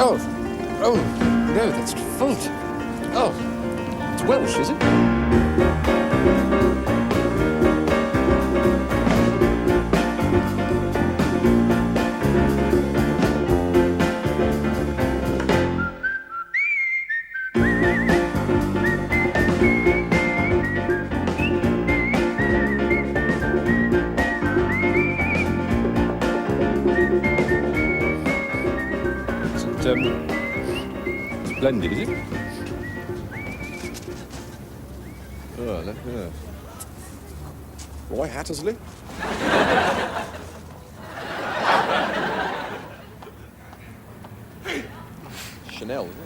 Oh, no, that's fault. Oh, it's Welsh, is it? Splendid, is it? Oh, look at that. Roy Hattersley? Chanel, isn't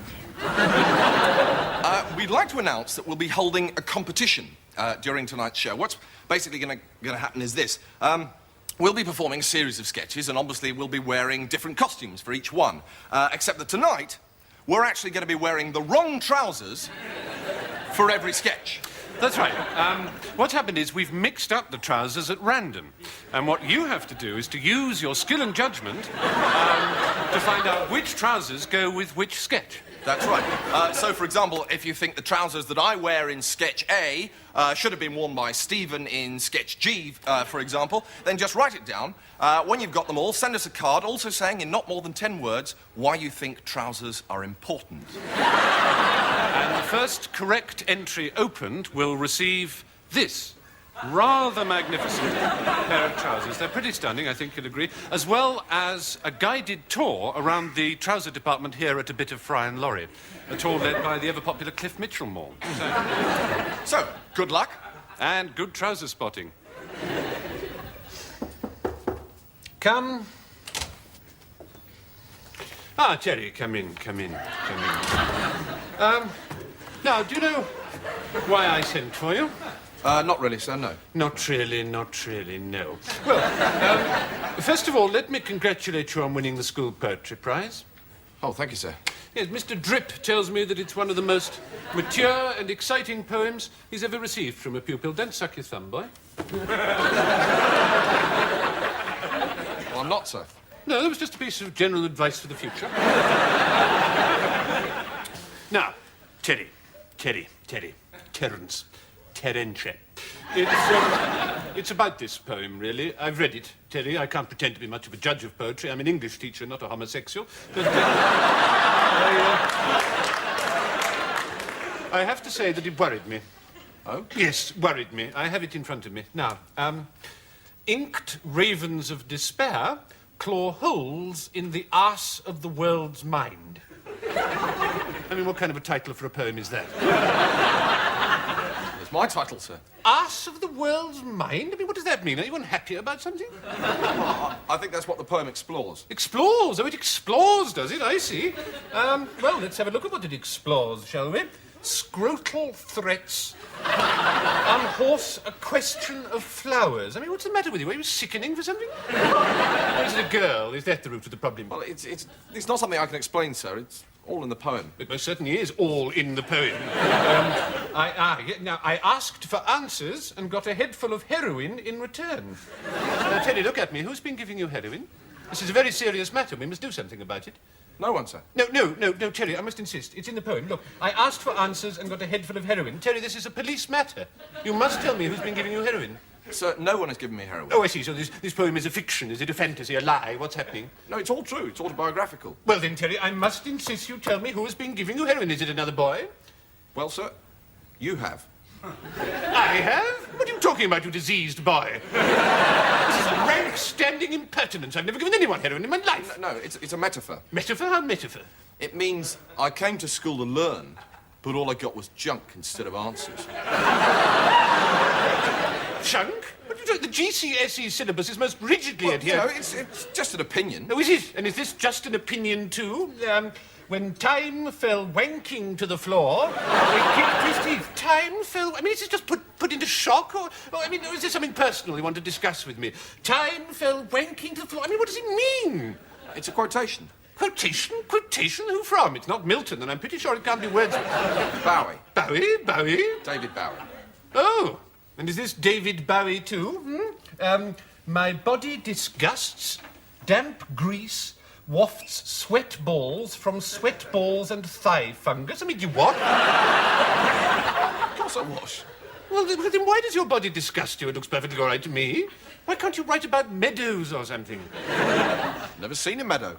it? We'd like to announce that we'll be holding a competition during tonight's show. What's basically going to happen is this. We'll be performing a series of sketches, and obviously we'll be wearing different costumes for each one. Except that tonight, we're actually going to be wearing the wrong trousers for every sketch. That's right. What's happened is we've mixed up the trousers at random. And what you have to do is to use your skill and judgment to find out which trousers go with which sketch. That's right. So, for example, if you think the trousers that I wear in sketch A should have been worn by Stephen in sketch G, for example, then just write it down. When you've got them all, send us a card also saying in not more than 10 words why you think trousers are important. And the first correct entry opened will receive this rather magnificent pair of trousers. They're pretty stunning, I think you'll agree, as well as a guided tour around the trouser department here at a bit of Fry and Laurie, a tour led by the ever-popular Cliff Mitchell. So, good luck. And good trouser spotting. Come. Ah, Jerry, come in. Now, do you know why I sent for you? Not really, sir, no. Not really, no. Well, first of all, let me congratulate you on winning the school poetry prize. Oh, thank you, sir. Yes, Mr. Drip tells me that it's one of the most mature and exciting poems he's ever received from a pupil. Don't suck your thumb, boy. Well, I'm not, sir. No, that was just a piece of general advice for the future. Now, Terence. It's about this poem, really. I've read it, Terry. I can't pretend to be much of a judge of poetry. I'm an English teacher, not a homosexual. But, I have to say that it worried me. Oh? Yes, worried me. I have it in front of me. Now, inked ravens of despair claw holes in the arse of the world's mind. I mean, what kind of a title for a poem is that? It's my title, sir. Arse of the world's mind? I mean, what does that mean? Are you unhappy about something? I think that's what the poem explores. Explores? Oh, it explores, does it? I see. Well, let's have a look at what it explores, shall we? Scrotal threats. Unhorse a question of flowers. I mean, what's the matter with you? Are you sickening for something? Or is it a girl? Is that the root of the problem? Well, it's not something I can explain, sir. It's all in the poem. It most certainly is all in the poem. Now, I asked for answers and got a head full of heroin in return. Now, Teddy, look at me. Who's been giving you heroin? This is a very serious matter. We must do something about it. No one, sir. No, Terry, I must insist. It's in the poem. Look, I asked for answers and got a head full of heroin. Terry, this is a police matter. You must tell me who's been giving you heroin. Sir, no one has given me heroin. Oh, I see. So this poem is a fiction. Is it a fantasy, a lie? What's happening? No, it's all true. It's autobiographical. Well, then, Terry, I must insist you tell me who has been giving you heroin. Is it another boy? Well, sir, you have. I have? What are you talking about, you diseased boy? This is rank standing impertinence. I've never given anyone heroin in my life. No, it's a metaphor. Metaphor? How metaphor? It means I came to school to learn, but all I got was junk instead of answers. Junk? What are you doing? The GCSE syllabus is most rigidly adhered. You know, it's just an opinion. Oh, is it? And is this just an opinion, too? When Time fell wanking to the floor, he kicked his teeth. Time fell... I mean, is this just put into shock? Or I mean, is there something personal you want to discuss with me? Time fell wanking to the floor. I mean, what does it mean? It's a quotation. Quotation? Quotation? Who from? It's not Milton, and I'm pretty sure it can't be Wordsworth. Bowie. Bowie? David Bowie. Oh, and is this David Bowie, too? My body disgusts, damp grease, wafts sweat balls from sweat balls and thigh fungus. I mean, you what? Of course I wash. Well, then why does your body disgust you? It looks perfectly all right to me. Why can't you write about meadows or something? Never seen a meadow.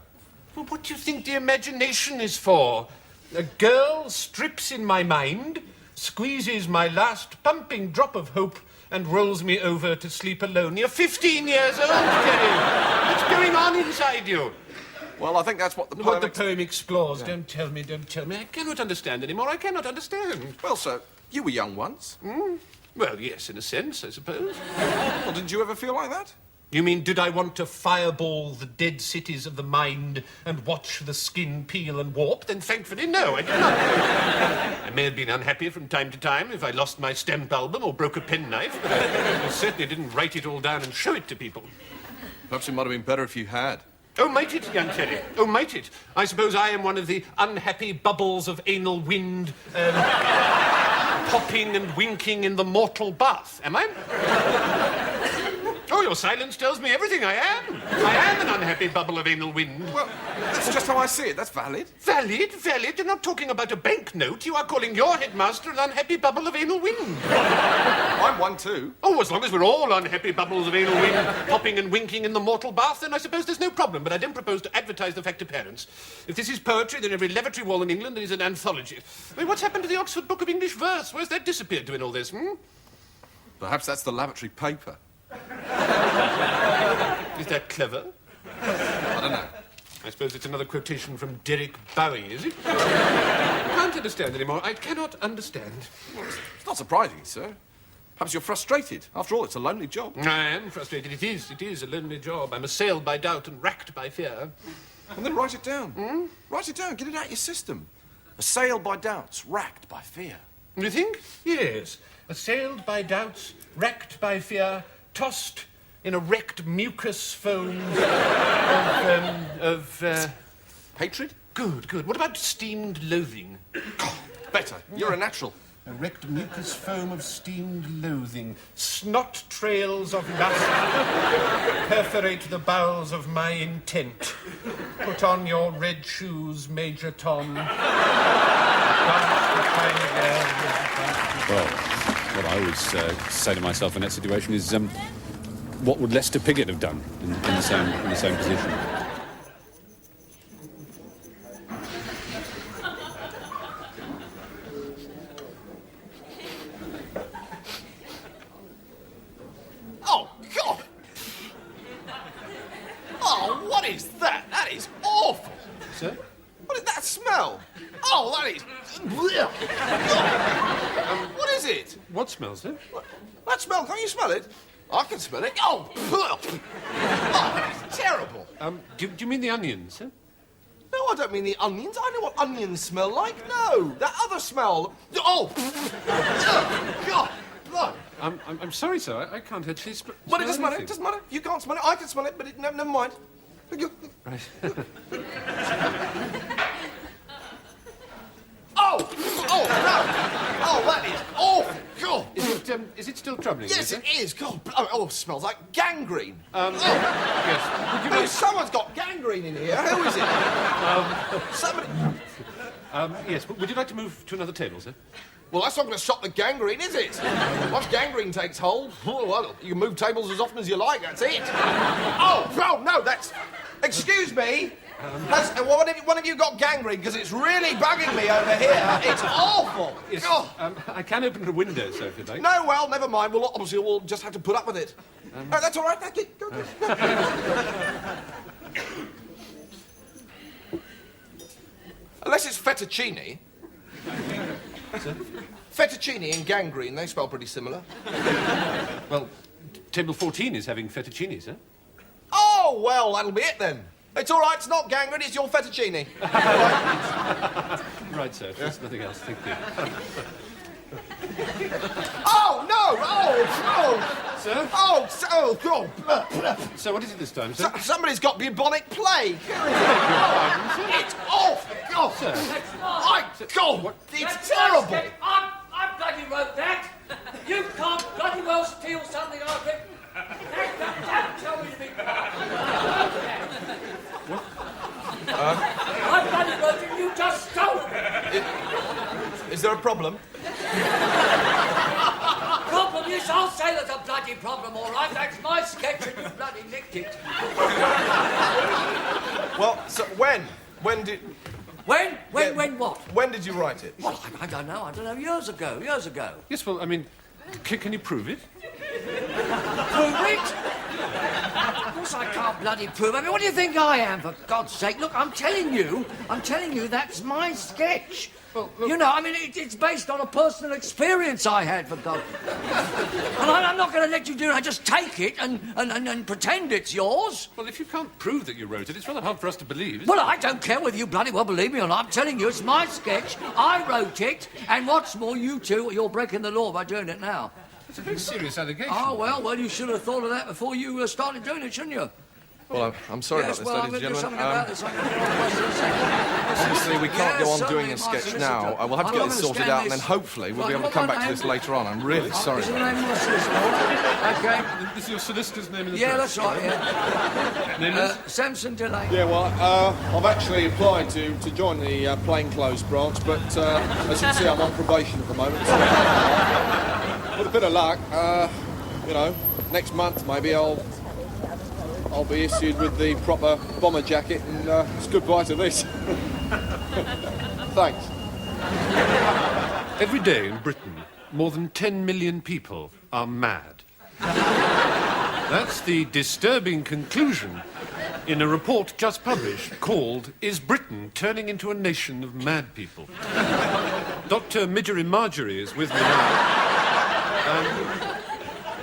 Well, what do you think the imagination is for? A girl strips in my mind, squeezes my last pumping drop of hope, and rolls me over to sleep alone. You're 15 years old, Terry. What's going on inside you? Well, I think that's what the poem... What the poem explores. Yeah. Don't tell me. I cannot understand anymore. I cannot understand. Well, sir, you were young once. Well, yes, in a sense, I suppose. Well, didn't you ever feel like that? You mean, did I want to fireball the dead cities of the mind and watch the skin peel and warp? Then thankfully, no, I did not. I may have been unhappy from time to time if I lost my stamp album or broke a penknife, but I certainly didn't write it all down and show it to people. Perhaps it might have been better if you had. Oh, might it, young Terry? Oh, might it? I suppose I am one of the unhappy bubbles of anal wind, popping and winking in the mortal bath, am I? Oh, your silence tells me everything. I am. I am an unhappy bubble of anal wind. Well, that's just how I see it. That's valid. Valid? Valid? You're not talking about a banknote. You are calling your headmaster an unhappy bubble of anal wind. I'm one too. Oh, as long as we're all unhappy bubbles of anal wind, popping and winking in the mortal bath, then I suppose there's no problem. But I don't propose to advertise the fact to parents. If this is poetry, then every lavatory wall in England is an anthology. I mean, what's happened to the Oxford Book of English Verse? Where's that disappeared to in all this, Perhaps that's the lavatory paper. Is that clever? I don't know. I suppose it's another quotation from Derek Bowie, is it? I can't understand anymore. I cannot understand. Well, it's not surprising, sir. Perhaps you're frustrated. After all, it's a lonely job. I am frustrated. It is a lonely job. I'm assailed by doubt and racked by fear. And then write it down. Write it down. Get it out of your system. Assailed by doubts, racked by fear. You think? Yes. Assailed by doubts, racked by fear, tossed in a wrecked mucus foam of Hatred? Good. What about steamed loathing? Better. You're a natural. A wrecked mucus foam of steamed loathing. Snot trails of lust perforate the bowels of my intent. Put on your red shoes, Major Tom. Well, what I always say to myself in that situation is, what would Lester Piggott have done in the same position? Oh, God! Oh, what is that? That is awful! Sir? What is that smell? Oh, that is... What is it? What smells, sir? That smell, can't you smell it? I can smell it. Oh, oh, that's terrible. Do you mean the onions, sir? No, I don't mean the onions. I know what onions smell like. No, that other smell. Oh, God, no. I'm sorry, sir. I can't actually But it doesn't matter. It doesn't matter. You can't smell it. I can smell it, but never mind. Right. Oh, no. Oh, that is awful. God. Is it still troubling you? Yes, it is. God, it smells like gangrene. Yes. No, someone's got gangrene in here. Who is it? Somebody. Yes. Would you like to move to another table, sir? Well, that's not going to stop the gangrene, is it? Once gangrene takes hold, well, you can move tables as often as you like. That's it. Oh, no, that's. Excuse me. Has one of you got gangrene? Because it's really bugging me over here. It's awful. Yes. God. I can open the window, sir, if you'd like. No, well, never mind. Well, obviously, we'll just have to put up with it. Oh, that's all right. Thank you. Go. Unless it's fettuccine. Sir? Fettuccine and gangrene, they spell pretty similar. Well, table 14 is having fettuccine, sir. Oh, well, that'll be it then. It's all right, it's not gangrene, it's your fettuccine. Right, sir. If there's nothing else, thank you. Oh, no! Oh! Sir? Oh, God! So what is it this time, sir? Somebody's got bubonic plague. It's awful! God! Sir? God! It's terrible! I bloody wrote that. You can't bloody well steal something I've written. Don't tell me to be quiet. problem. Problem? Yes, I'll say there's a bloody problem, all right. That's my sketch and you bloody nicked it. Well, so when? When did... When? Yeah. When what? When did you write it? Well, I don't know. Years ago. Yes, well, I mean, can you prove it? Prove it? Of course I can't bloody prove it. I mean, what do you think I am, for God's sake? Look, I'm telling you, that's my sketch. Well, look. You know, I mean, it's based on a personal experience I had, for God. And I'm not going to let you do it. I just take it and pretend it's yours. Well, if you can't prove that you wrote it, it's rather hard for us to believe, isn't Well, it? I don't care whether you bloody well believe me or not. I'm telling you, it's my sketch. I wrote it. And what's more, you're breaking the law by doing it now. It's a very serious allegation. Oh, well, you should have thought of that before you started doing it, shouldn't you? Well, I'm sorry Yes, about this, well, I'm ladies going and to do gentlemen. something about this. Obviously, we can't go on Yes, doing a certainly, sketch my now. solicitor. We'll have to I'm get not this gonna sorted stand out, and this. then hopefully we'll Right, be able to what come my back to name? this later on. I'm really sorry. Is the name of my solicitor? Okay. This is your solicitor's name in the Yeah, press. that's right, yeah. Name is? Samson Delay. Yeah, well, I've actually applied to join the plainclothes branch, but as you can see, I'm on probation at the moment. So, with a bit of luck, you know, next month maybe I'll be issued with the proper bomber jacket, and it's goodbye to this. Thanks. Every day in Britain, more than 10 million people are mad. That's the disturbing conclusion in a report just published called "Is Britain Turning into a Nation of Mad People?" Dr. Midgery Marjorie is with me now.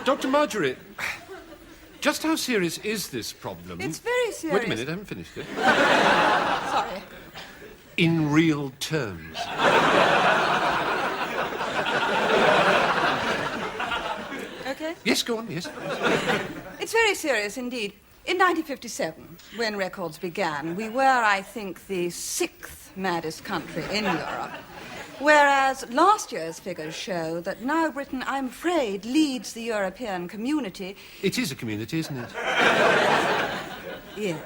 Dr. Marjorie, just how serious is this problem? It's very serious. Wait a minute, I haven't finished it. Sorry. In real terms. Okay. Yes, go on, yes. It's very serious indeed. In 1957, when records began, we were, I think, the 6th maddest country in Europe. Whereas last year's figures show that now Britain, I'm afraid, leads the European community. It is a community, isn't it? Yes.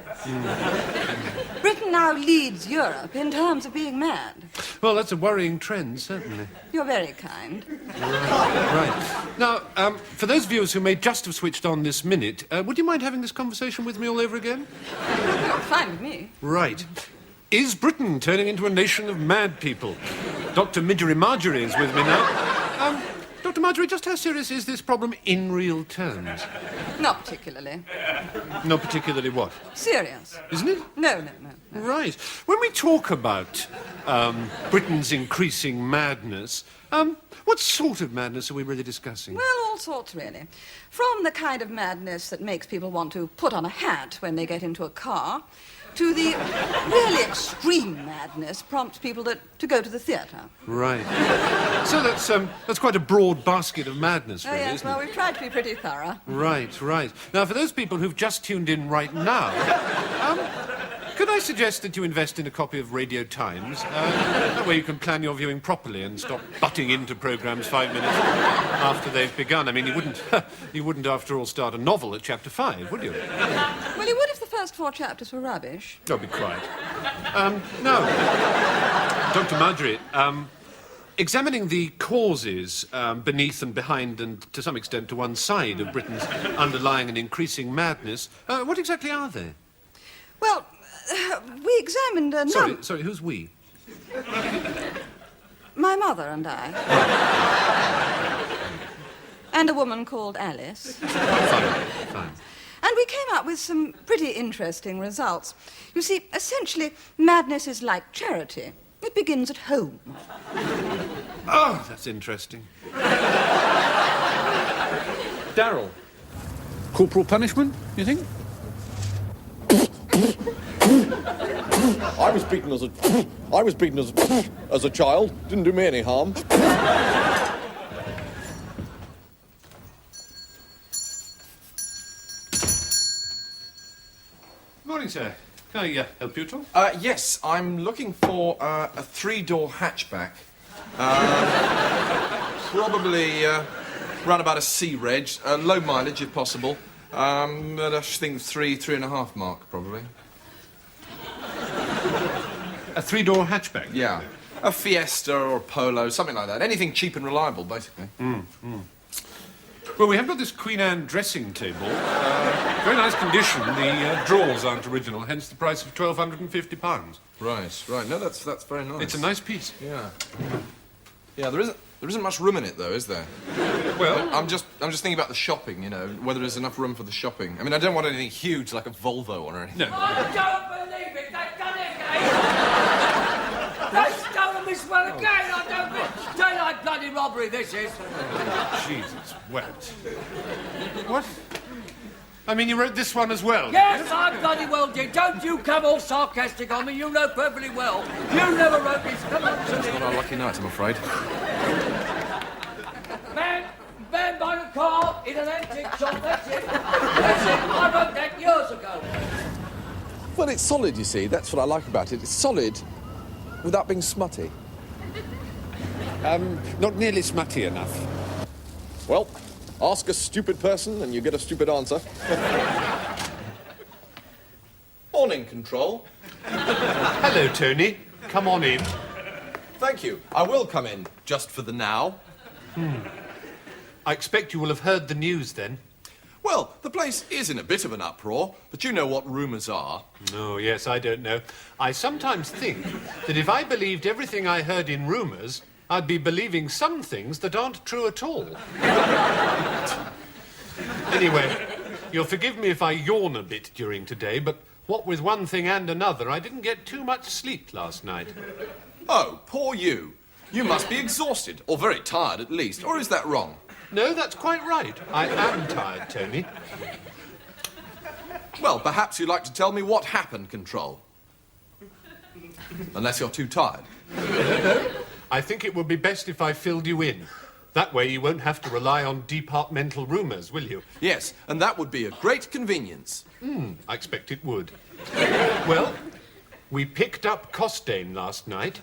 Britain now leads Europe in terms of being mad. Well, that's a worrying trend, certainly. You're very kind. Right. Now, for those viewers who may just have switched on this minute, would you mind having this conversation with me all over again? You're fine with me. Right. Is Britain turning into a nation of mad people? Dr. Midgery Marjorie is with me now. Dr. Marjorie, just how serious is this problem in real terms? Not particularly. Not particularly what? Serious. Isn't it? No. Right. When we talk about Britain's increasing madness, what sort of madness are we really discussing? Well, all sorts, really. From the kind of madness that makes people want to put on a hat when they get into a car, to the really extreme madness prompts people to go to the theatre. Right. So that's quite a broad basket of madness, Oh, really, yes, isn't well, it? we've tried to be pretty thorough. Right. Now, for those people who've just tuned in right now, could I suggest that you invest in a copy of Radio Times? That way you can plan your viewing properly and stop butting into programmes 5 minutes after they've begun. I mean, you wouldn't, after all, start a novel at chapter 5, would you? Well, you would if the first 4 chapters were rubbish. Don't be quiet. Now, Dr. Marjorie, examining the causes beneath and behind and, to some extent, to one side of Britain's underlying and increasing madness, what exactly are they? Well, we examined a number... Sorry, who's we? My mother and I. And a woman called Alice. Fine. And we came up with some pretty interesting results. You see, essentially, madness is like charity. It begins at home. Oh, that's interesting. Darryl. Corporal punishment, you think? I was beaten as a child. Didn't do me any harm. Morning, sir. Can I help you at all? Yes, I'm looking for a 3-door hatchback. Probably run about a C-reg, low mileage if possible. But I think 3.5 mark, probably. A 3-door hatchback? Yeah. A Fiesta or a Polo, something like that. Anything cheap and reliable, basically. Well, we have got this Queen Anne dressing table. Very nice condition. The drawers aren't original, hence the price of £1,250. Right. No, that's very nice. It's a nice piece. Yeah. Yeah, there isn't much room in it, though, is there? Well, I'm just thinking about the shopping, you know, whether there's enough room for the shopping. I mean, I don't want anything huge like a Volvo or anything. no. I don't believe it. They've done it again. They've stolen this one again. I don't believe it. Daylight bloody robbery, this is. Jesus wept. What? I mean, you wrote this one as well? Yes, I bloody well did. Don't you come all sarcastic on me. You know perfectly well. You never wrote this. Come on, It's not our lucky night, I'm afraid. Man by the car in an antique shop. That's it. I wrote that years ago. Well, it's solid, you see. That's what I like about it. It's solid without being smutty. Not nearly smutty enough. Well, ask a stupid person and you get a stupid answer. Morning, Control. Hello, Tony. Come on in. Thank you. I will come in, just for the now. I expect you will have heard the news, then. Well, the place is in a bit of an uproar, but you know what rumours are. Oh, yes, I don't know. I sometimes think that if I believed everything I heard in rumours, I'd be believing some things that aren't true at all. Anyway, you'll forgive me if I yawn a bit during today, but what with one thing and another, I didn't get too much sleep last night. Oh, poor you. You must be exhausted, or very tired at least, or is that wrong? No, that's quite right. I am tired, Tony. Well, perhaps you'd like to tell me what happened, Control. Unless you're too tired. I think it would be best if I filled you in. That way you won't have to rely on departmental rumours, will you? Yes, and that would be a great convenience. I expect it would. Well, we picked up Costain last night.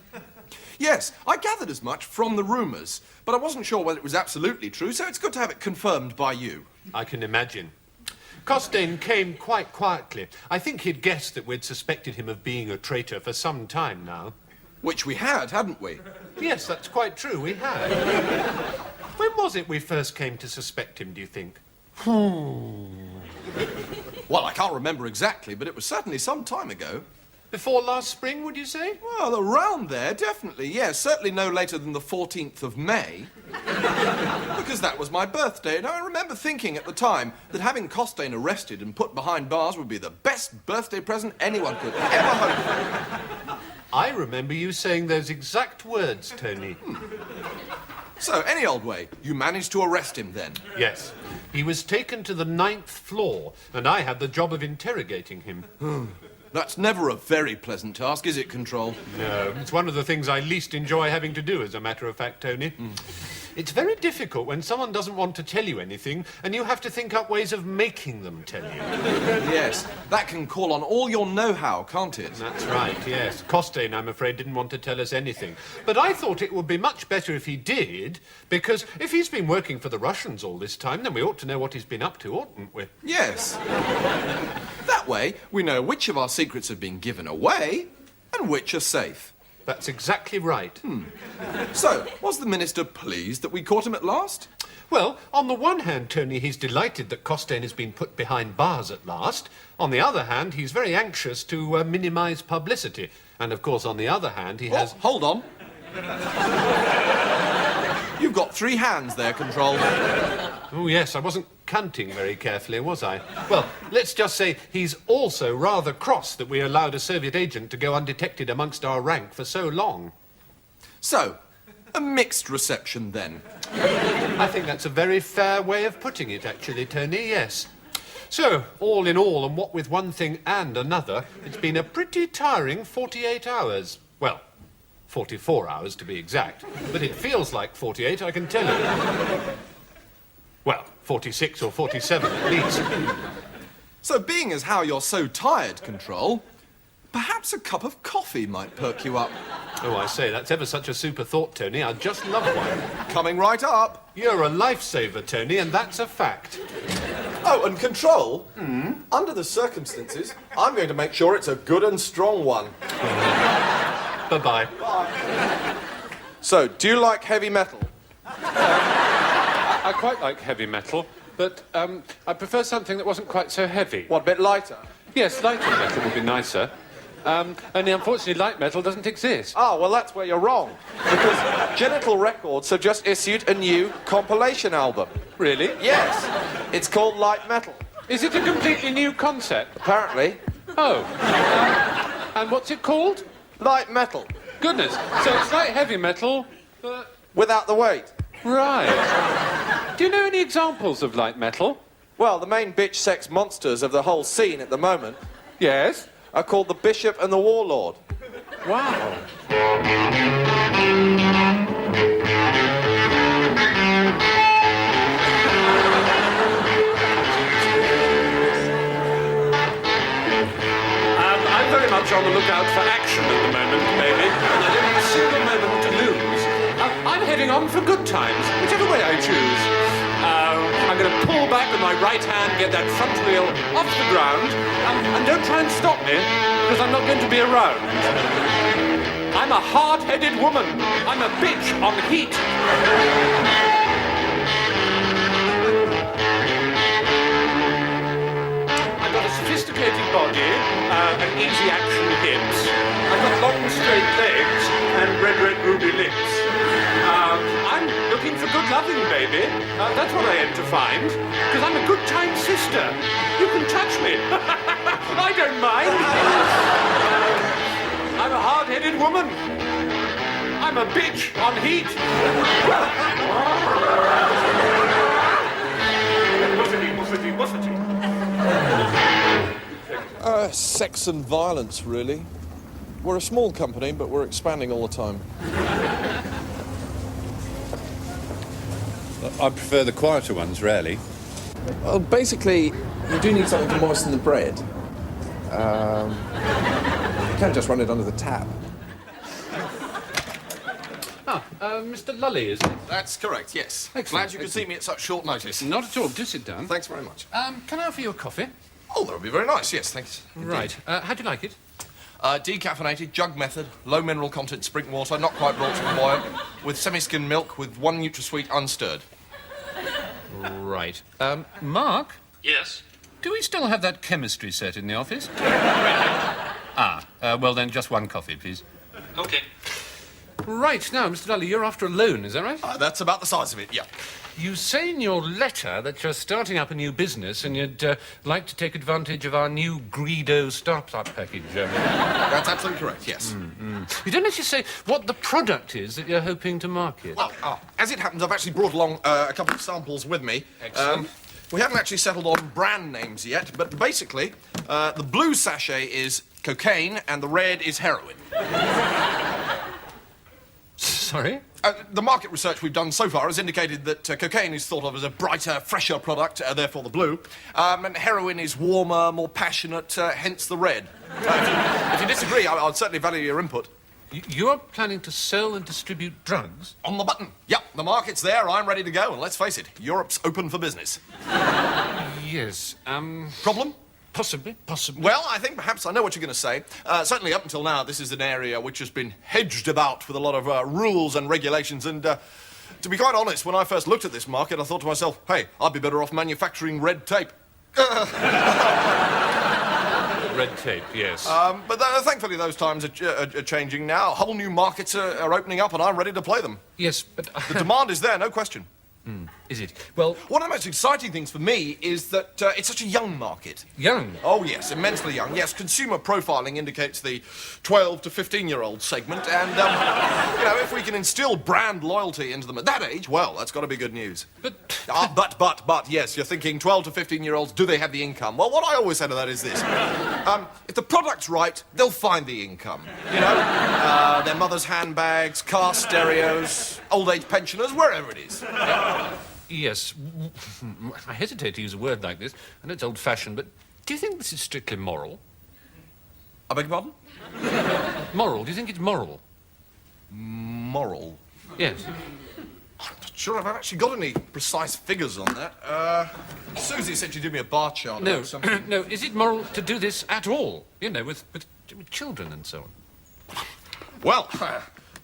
Yes, I gathered as much from the rumours, but I wasn't sure whether it was absolutely true, so it's good to have it confirmed by you. I can imagine. Costain came quite quietly. I think he'd guessed that we'd suspected him of being a traitor for some time now. Which we had, hadn't we? Yes, that's quite true, we had. When was it we first came to suspect him, do you think? Well, I can't remember exactly, but it was certainly some time ago. Before last spring, would you say? Well, around there, definitely, yes. Certainly no later than the 14th of May. Because that was my birthday, and I remember thinking at the time that having Costain arrested and put behind bars would be the best birthday present anyone could ever hope for. I remember you saying those exact words, Tony. So, any old way, you managed to arrest him then? Yes. He was taken to the 9th floor, and I had the job of interrogating him. That's never a very pleasant task, is it, Control? No, it's one of the things I least enjoy having to do, as a matter of fact, Tony. It's very difficult when someone doesn't want to tell you anything, and you have to think up ways of making them tell you. Yes, that can call on all your know-how, can't it? That's right, yes. Costain, I'm afraid, didn't want to tell us anything. But I thought it would be much better if he did, because if he's been working for the Russians all this time, then we ought to know what he's been up to, oughtn't we? Yes. That way, we know which of our secrets have been given away and which are safe. That's exactly right. So, was the Minister pleased that we caught him at last? Well, on the one hand, Tony, he's delighted that Costain has been put behind bars at last. On the other hand, he's very anxious to minimise publicity. And, of course, on the other hand, he has... Oh, hold on. You've got 3 hands there, Control. Oh, yes, I wasn't counting very carefully, was I? Well, let's just say he's also rather cross that we allowed a Soviet agent to go undetected amongst our rank for so long. So, a mixed reception then. I think that's a very fair way of putting it, actually, Tony, yes. So, all in all, and what with one thing and another, it's been a pretty tiring 48 hours. Well, 44 hours to be exact. But it feels like 48, I can tell you. Well, 46 or 47 at least. So, being as how you're so tired, Control, perhaps a cup of coffee might perk you up. Oh, I say, that's ever such a super thought, Tony. I'd just love one. Coming right up. You're a lifesaver, Tony, and that's a fact. Oh, and Control, under the circumstances, I'm going to make sure it's a good and strong one. Bye-bye. So, do you like heavy metal? I quite like heavy metal, but I prefer something that wasn't quite so heavy. What, a bit lighter? Yes, lighter metal would be nicer. Only unfortunately light metal doesn't exist. Oh, well, that's where you're wrong. Because Genital Records have just issued a new compilation album. Really? Yes. It's called Light Metal. Is it a completely new concept? Apparently. Oh. And what's it called? Light Metal. Goodness. So it's like heavy metal, but... Without the weight. Right. Do you know any examples of light metal? Well, the main bitch sex monsters of the whole scene at the moment Yes. are called the Bishop and the Warlord. Wow. I'm very much on the lookout for action at the moment, baby. And I don't have a single moment to lose. I'm heading on for good times, whichever way I choose. I'm going to pull back with my right hand, get that front wheel off the ground, and don't try and stop me, because I'm not going to be around. I'm a hard-headed woman. I'm a bitch on heat. I've got a sophisticated body, and easy action hips. I've got long straight legs and red ruby lips. I'm looking for good loving, baby. That's what I aim to find. Because I'm a good time sister. You can touch me. I don't mind. I'm a hard-headed woman. I'm a bitch on heat. Woofity, woofity, woofity. Sex and violence, really. We're a small company, but we're expanding all the time. I prefer the quieter ones, rarely. Well, basically, you do need something to moisten the bread. You can't just run it under the tap. Mr. Lully, isn't it? That's correct, yes. Excellent, Glad you could see me at such short notice. Not at all. Do sit down. Thanks very much. Can I offer you a coffee? Oh, that would be very nice, yes, thanks. Right. How do you like it? Decaffeinated, jug method, low mineral content spring water, not quite brought to the boil, with semi-skim milk with 1 NutraSweet unstirred. Right. Mark? Yes? Do we still have that chemistry set in the office? Well then, just 1 coffee, please. Okay. Right, now, Mr. Lully, you're after a loan, is that right? That's about the size of it, yeah. You say in your letter that you're starting up a new business and you'd like to take advantage of our new Greedo startup package. That's absolutely correct, yes. You don't actually say what the product is that you're hoping to market. Well, as it happens, I've actually brought along a couple of samples with me. Excellent. We haven't actually settled on brand names yet, but basically, the blue sachet is cocaine and the red is heroin. Sorry? The market research we've done so far has indicated that cocaine is thought of as a brighter, fresher product, therefore the blue, and heroin is warmer, more passionate, hence the red. If you disagree, I'd certainly value your input. You're planning to sell and distribute drugs? On the button. Yep, the market's there, I'm ready to go, and let's face it, Europe's open for business. Yes, Problem? Possibly. Well, I think perhaps I know what you're going to say. Certainly up until now, this is an area which has been hedged about with a lot of rules and regulations, and to be quite honest, when I first looked at this market, I thought to myself, hey, I'd be better off manufacturing red tape. Red tape, yes. But thankfully those times are changing now. Whole new markets are opening up, and I'm ready to play them. Yes, but... The demand is there, no question. Is it? Well... One of the most exciting things for me is that it's such a young market. Young? Oh, yes, immensely young. Yes, consumer profiling indicates the 12 to 15-year-old segment, and, you know, if we can instill brand loyalty into them at that age, well, that's got to be good news. But... But, yes, you're thinking 12 to 15-year-olds, do they have the income? Well, what I always say to that is this. If the product's right, they'll find the income. You know, their mother's handbags, car stereos, old-age pensioners, wherever it is. Yes. I hesitate to use a word like this. I know it's old-fashioned, but do you think this is strictly moral? I beg your pardon? Moral? Do you think it's moral? Moral? Yes. I'm not sure if I've actually got any precise figures on that. Susie said she'd do me a bar chart. No, about something. no. Is it moral to do this at all? You know, with children and so on. Well,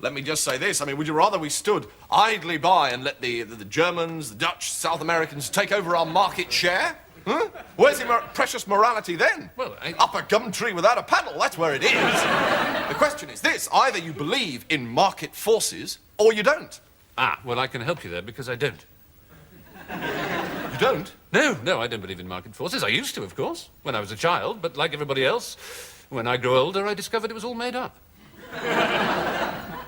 let me just say this. I mean, would you rather we stood idly by and let the Germans, the Dutch, South Americans take over our market share? Huh? Where's your precious morality then? Well, Up a gum tree without a paddle, that's where it is. The question is this. Either you believe in market forces or you don't. Well, I can help you there because I don't. You don't? No, I don't believe in market forces. I used to, of course, when I was a child, but like everybody else, when I grew older, I discovered it was all made up.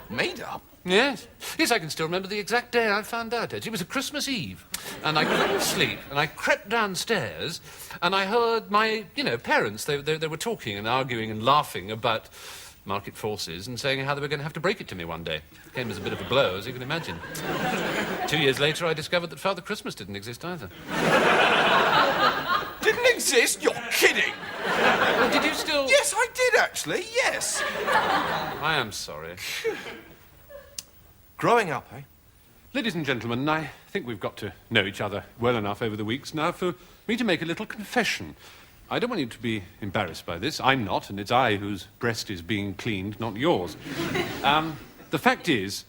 Made up? Yes, I can still remember the exact day I found out it. It was a Christmas Eve, and I couldn't sleep, and I crept downstairs, and I heard my, parents, they were talking and arguing and laughing about market forces and saying how they were going to have to break it to me one day. It came as a bit of a blow, as you can imagine. 2 years later, I discovered that Father Christmas didn't exist either. Didn't exist? You're kidding! Well, did you still... Yes, I did, actually, yes. I am sorry. Growing up, eh? Ladies and gentlemen, I think we've got to know each other well enough over the weeks now for me to make a little confession. I don't want you to be embarrassed by this. I'm not, and it's I whose breast is being cleaned, not yours. The fact is,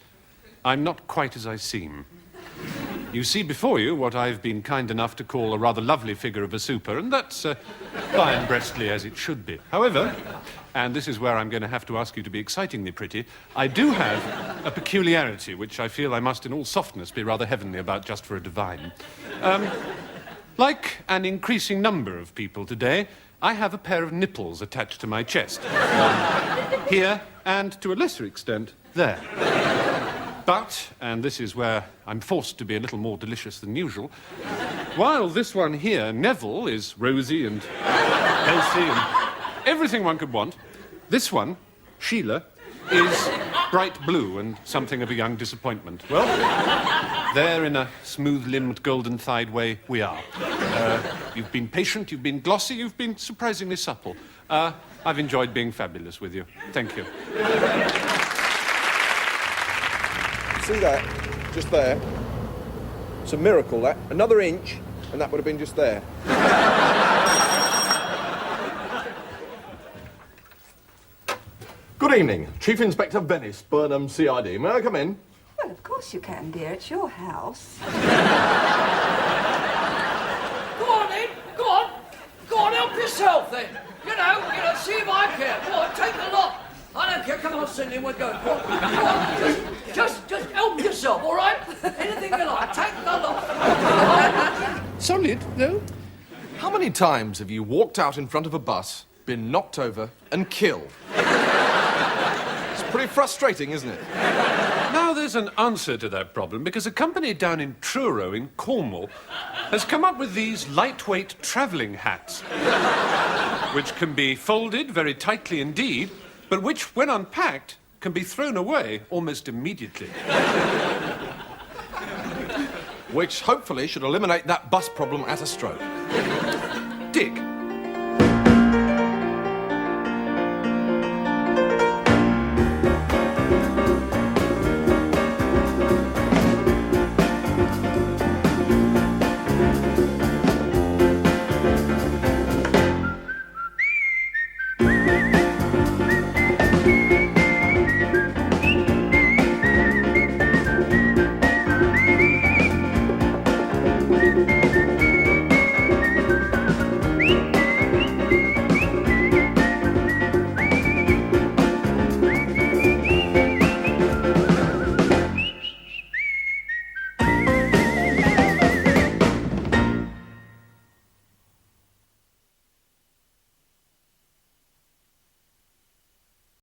I'm not quite as I seem. You see before you what I've been kind enough to call a rather lovely figure of a super, and that's fine breastly as it should be. However, and this is where I'm going to have to ask you to be excitingly pretty, I do have a peculiarity which I feel I must in all softness be rather heavenly about just for a divine. Like an increasing number of people today, I have a pair of nipples attached to my chest. Here, and to a lesser extent, there. But, and this is where I'm forced to be a little more delicious than usual, while this one here, Neville, is rosy and healthy and everything one could want, this one, Sheila, is bright blue and something of a young disappointment. Well, there in a smooth-limbed, golden-thighed way we are. You've been patient, you've been glossy, you've been surprisingly supple. I've enjoyed being fabulous with you. Thank you. See that? Just there. It's a miracle, that. Another inch, and that would have been just there. Good evening. Chief Inspector Venice, Burnham CID. May I come in? Well, of course you can, dear. It's your house. Go on, then. Go on. Go on, help yourself, then. See if I care. Go on, take the lot. I don't care. Come on, Cindy, we're going. Go on. Just help yourself, all right? Anything you like. Take the lot. Solid, though. How many times have you walked out in front of a bus, been knocked over, and killed? It's pretty frustrating, isn't it? Now, there's an answer to that problem, because a company down in Truro in Cornwall has come up with these lightweight travelling hats, which can be folded very tightly indeed, but which, when unpacked, can be thrown away almost immediately. Which hopefully should eliminate that bus problem at a stroke. Dick,